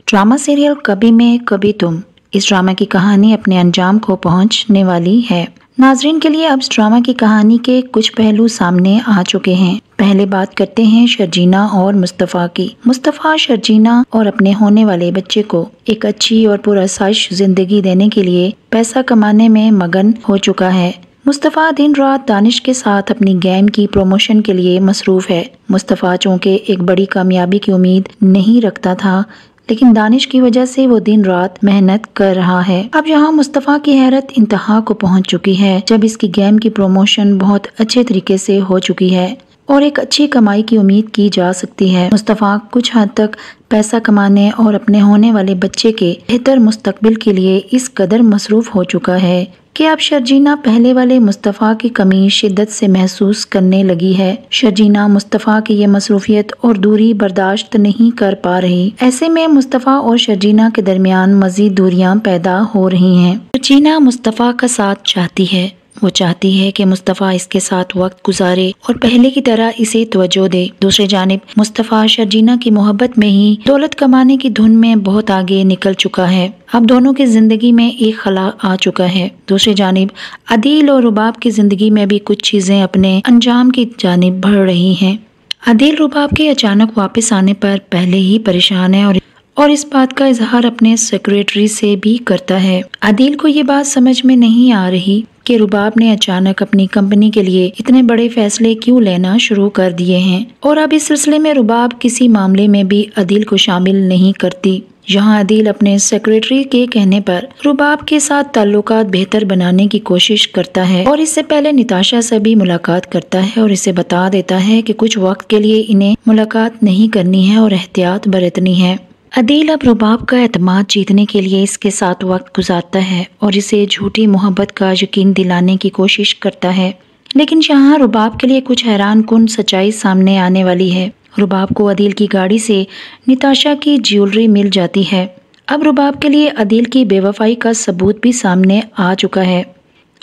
Drama serial कभी मैं कभी तुम, इस ड्रामा की कहानी अपने अंजाम को पहुंचने वाली है। नाजरीन के लिए अब इस ड्रामा की कहानी के कुछ पहलू सामने आ चुके हैं। पहले बात करते हैं शर्जीना और मुस्तफ़ा की। मुस्तफ़ा शर्जीना और अपने होने वाले बच्चे को एक अच्छी और पुरअसाइश जिंदगी देने के लिए पैसा कमाने में मगन हो चुका है। मुस्तफ़ा दिन रात दानिश के साथ अपनी गेम की प्रमोशन के लिए मसरूफ है। मुस्तफ़ा चूँकि एक बड़ी कामयाबी की उम्मीद नहीं रखता था, लेकिन दानिश की वजह से वो दिन रात मेहनत कर रहा है। अब यहाँ मुस्तफ़ा की हैरत इंतहा को पहुँच चुकी है जब इसकी गेम की प्रमोशन बहुत अच्छे तरीके से हो चुकी है और एक अच्छी कमाई की उम्मीद की जा सकती है। मुस्तफ़ा कुछ हद तक पैसा कमाने और अपने होने वाले बच्चे के बेहतर मुस्तकबिल के लिए इस कदर मसरूफ हो चुका है कि अब शर्जीना पहले वाले मुस्तफ़ा की कमी शिद्दत से महसूस करने लगी है। शर्जीना मुस्तफ़ा की ये मसरूफियत और दूरी बर्दाश्त नहीं कर पा रही। ऐसे में मुस्तफ़ा और शर्जीना के दरमियान मजीद दूरियां पैदा हो रही हैं। शर्जीना मुस्तफ़ा का साथ चाहती है। वो चाहती है कि मुस्तफ़ा इसके साथ वक्त गुजारे और पहले की तरह इसे तवज्जो दे। दूसरी जानिब मुस्तफ़ा शर्जीना की मोहब्बत में ही दौलत कमाने की धुन में बहुत आगे निकल चुका है। अब दोनों की जिंदगी में एक खला आ चुका है। दूसरी जानिब अदील और रुबाब की जिंदगी में भी कुछ चीजें अपने अंजाम की जानिब बढ़ रही हैं। अदील रुबाब के अचानक वापस आने पर पहले ही परेशान है और इस बात का इजहार अपने सेक्रेटरी से भी करता है। अदील को ये बात समझ में नहीं आ रही कि रुबाब ने अचानक अपनी कंपनी के लिए इतने बड़े फैसले क्यों लेना शुरू कर दिए हैं और अब इस सिलसिले में रुबाब किसी मामले में भी अदील को शामिल नहीं करती। यहाँ अदील अपने सेक्रेटरी के कहने पर रुबाब के साथ ताल्लुकात बेहतर बनाने की कोशिश करता है और इससे पहले निताशा से भी मुलाकात करता है और इसे बता देता है कि कुछ वक्त के लिए इन्हें मुलाकात नहीं करनी है और एहतियात बरतनी है। अदील अब रुबाब का एतमाद जीतने के लिए इसके साथ वक्त गुजारता है और इसे झूठी मोहब्बत का यकीन दिलाने की कोशिश करता है, लेकिन यहाँ रुबाब के लिए कुछ हैरान कुन सच्चाई सामने आने वाली है। रुबाब को अदील की गाड़ी से निताशा की ज्वेलरी मिल जाती है। अब रुबाब के लिए अदील की बेवफाई का सबूत भी सामने आ चुका है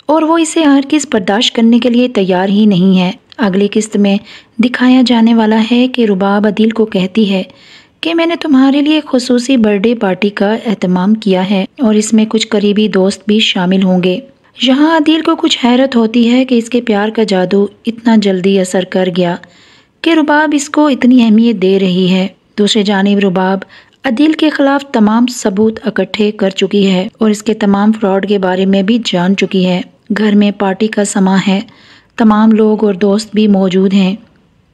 और वो इसे हरगिज़ बर्दाश्त करने के लिए तैयार ही नहीं है। अगली किस्त में दिखाया जाने वाला है कि रुबाब अदील को कहती है कि मैंने तुम्हारे लिए खुसूसी बर्थडे पार्टी का एहतमाम किया है और इसमें कुछ करीबी दोस्त भी शामिल होंगे। यहाँ अदील को कुछ हैरत होती है कि इसके प्यार का जादू इतना जल्दी असर कर गया कि रुबाब इसको इतनी अहमियत दे रही है। दूसरी जानिब रुबाब अदील के खिलाफ तमाम सबूत इकट्ठे कर चुकी है और इसके तमाम फ्रॉड के बारे में भी जान चुकी है। घर में पार्टी का समा है, तमाम लोग और दोस्त भी मौजूद हैं।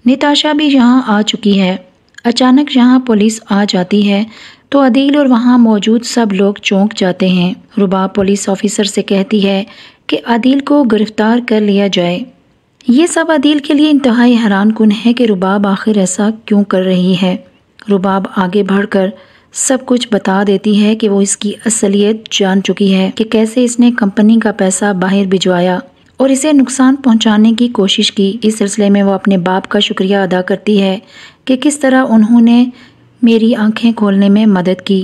निताशा भी यहाँ आ चुकी है। अचानक यहाँ पुलिस आ जाती है तो अदील और वहाँ मौजूद सब लोग चौंक जाते हैं। रुबाब पुलिस ऑफिसर से कहती है कि अदील को गिरफ्तार कर लिया जाए। ये सब अदील के लिए इंतहाई हैरान कुन है कि रुबाब आखिर ऐसा क्यों कर रही है। रुबाब आगे बढ़कर सब कुछ बता देती है कि वो इसकी असलियत जान चुकी है कि कैसे इसने कंपनी का पैसा बाहर भिजवाया और इसे नुकसान पहुंचाने की कोशिश की। इस सिलसिले में वो अपने बाप का शुक्रिया अदा करती है कि किस तरह उन्होंने मेरी आंखें खोलने में मदद की।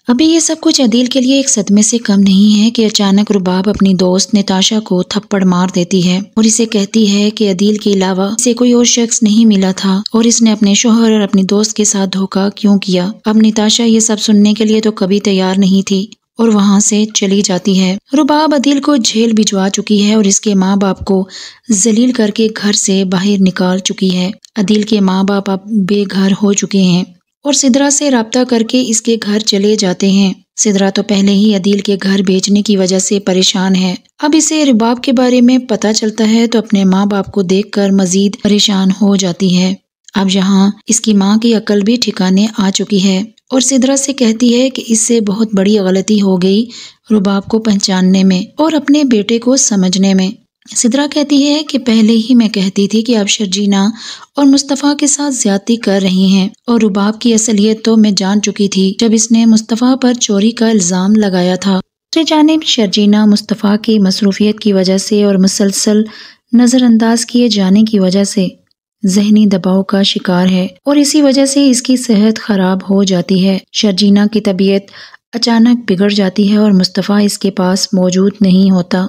अभी ये सब कुछ अदील के लिए एक सदमे से कम नहीं है कि अचानक रुबाब अपनी दोस्त निताशा को थप्पड़ मार देती है और इसे कहती है कि अदील के अलावा इसे कोई और शख्स नहीं मिला था और इसने अपने शोहर और अपनी दोस्त के साथ धोखा क्यों किया। अब निताशा ये सब सुनने के लिए तो कभी तैयार नहीं थी और वहाँ से चली जाती है। रुबाब अदील को जेल भिजवा चुकी है और इसके माँ बाप को जलील करके घर से बाहर निकाल चुकी है। अदील के माँ बाप अब बेघर हो चुके हैं और सिदरा से राब्ता करके इसके घर चले जाते हैं। सिदरा तो पहले ही अदील के घर बेचने की वजह से परेशान है। अब इसे रुबाब के बारे में पता चलता है तो अपने माँ बाप को देखकर मजीद परेशान हो जाती है। अब यहाँ इसकी माँ की अकल भी ठिकाने आ चुकी है और सिदरा से कहती है कि इससे बहुत बड़ी गलती हो गई रुबाब को पहचानने में और अपने बेटे को समझने में। सिदरा कहती है कि पहले ही मैं कहती थी कि आप शर्जीना और मुस्तफ़ा के साथ ज्यादती कर रही हैं और रुबाब की असलियत तो मैं जान चुकी थी जब इसने मुस्तफ़ा पर चोरी का इल्ज़ाम लगाया था। दूसरी जानिब शर्जीना मुस्तफ़ा की मसरूफियत की वजह से और मुसलसल नज़रअंदाज किए जाने की वजह से जहनी दबाव का शिकार है और इसी वजह से इसकी सेहत खराब हो जाती है। शर्जीना की तबीयत अचानक बिगड़ जाती है और मुस्तफ़ा इसके पास मौजूद नहीं होता।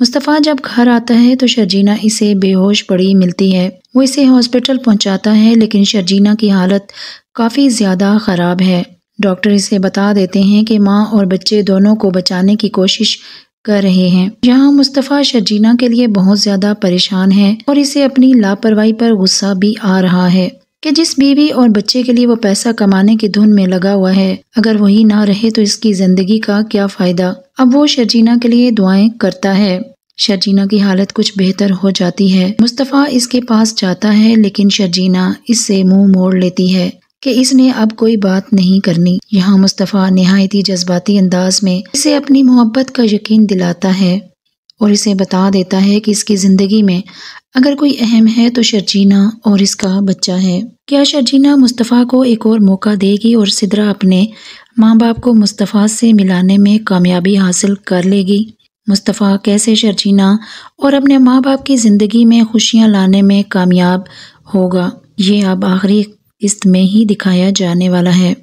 मुस्तफ़ा जब घर आता है तो शर्जीना इसे बेहोश पड़ी मिलती है। वो इसे हॉस्पिटल पहुंचाता है लेकिन शर्जीना की हालत काफ़ी ज़्यादा ख़राब है। डॉक्टर इसे बता देते हैं कि माँ और बच्चे दोनों को बचाने की कोशिश कर रहे हैं। यहाँ मुस्तफ़ा शर्जीना के लिए बहुत ज़्यादा परेशान है और इसे अपनी लापरवाही पर गुस्सा भी आ रहा है कि जिस बीवी और बच्चे के लिए वो पैसा कमाने की धुन में लगा हुआ है, अगर वही ना रहे तो इसकी जिंदगी का क्या फायदा। अब वो शर्जीना के लिए दुआएं करता है। शर्जीना की हालत कुछ बेहतर हो जाती है। मुस्तफ़ा इसके पास जाता है लेकिन शर्जीना इससे मुंह मोड़ लेती है कि इसने अब कोई बात नहीं करनी। यहाँ मुस्तफ़ा निहायत ही जज्बाती अंदाज में इसे अपनी मोहब्बत का यकीन दिलाता है और इसे बता देता है कि इसकी ज़िंदगी में अगर कोई अहम है तो शर्जीना और इसका बच्चा है। क्या शर्जीना मुस्तफ़ा को एक और मौका देगी और सिद्रा अपने माँ बाप को मुस्तफ़ा से मिलाने में कामयाबी हासिल कर लेगी? मुस्तफ़ा कैसे शर्जीना और अपने माँ बाप की ज़िंदगी में खुशियाँ लाने में कामयाब होगा, ये अब आखिरी किस्त में ही दिखाया जाने वाला है।